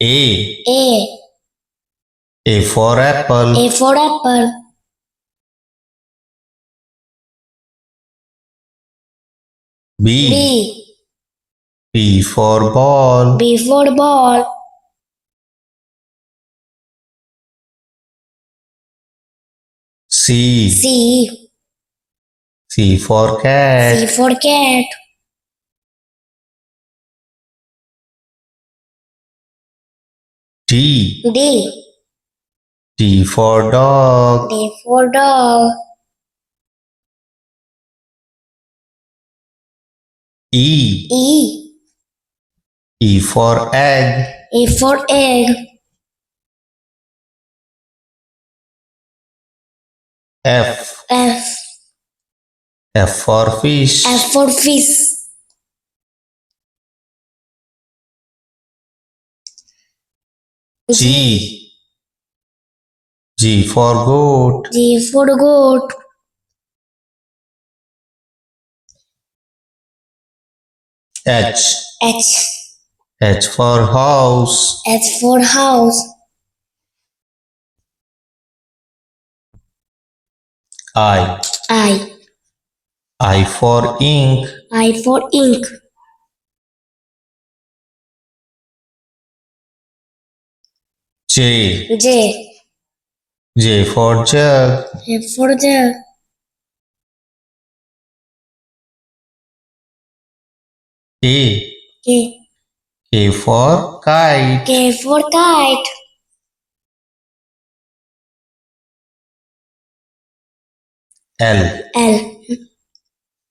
A. A. A for apple. A for apple. B. B. B for ball. B for ball. C. C. C for cat. C for cat. D. D. D for dog. D for dog. E. E. E for egg. E for egg. F. F. F for fish. F for fish. G. G for goat. G for goat. H. H. H for house. H for house. I. I. I for ink. I for ink. J. J. J for jug. J for jug. K. K. K for kite. K for kite. L. L.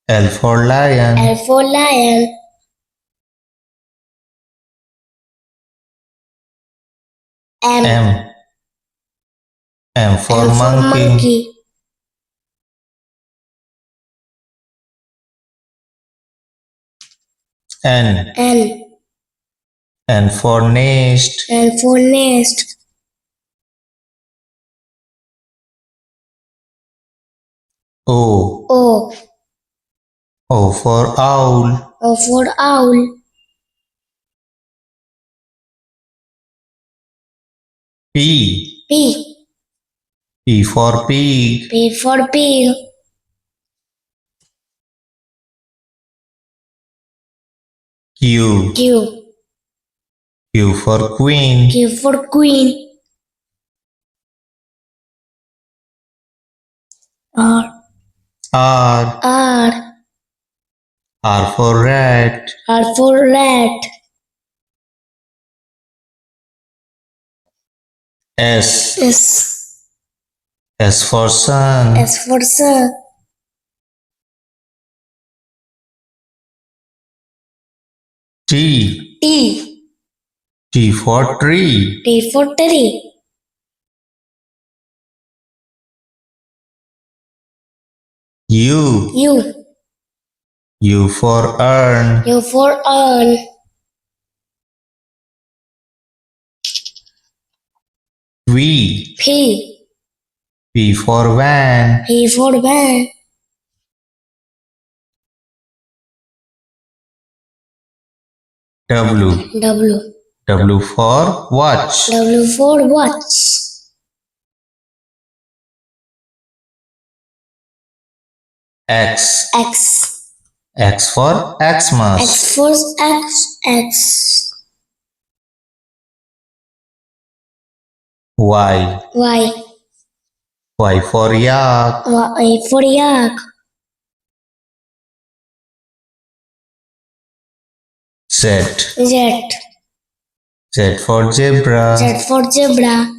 L for lion. L for lion. M. M. M for M for monkey. monkey. N. N. N for nest. N for nest. O. O. O for owl. O for owl. P. P. P for pig. P for pig. Q. Q. Q for queen. Q for queen. R. R. R. R for rat. R for rat. S. S. S for sun. S for sun. T. T. T for tree. T for tree. U. U. U for urn. U for urn. V. P. V for van. P for van. W. W. W for watch. W for watch. X. X. X for Xmas. X for X. X. Y. Y. Y for yak. Y for yak. Z. Z. Z for zebra. Z for zebra.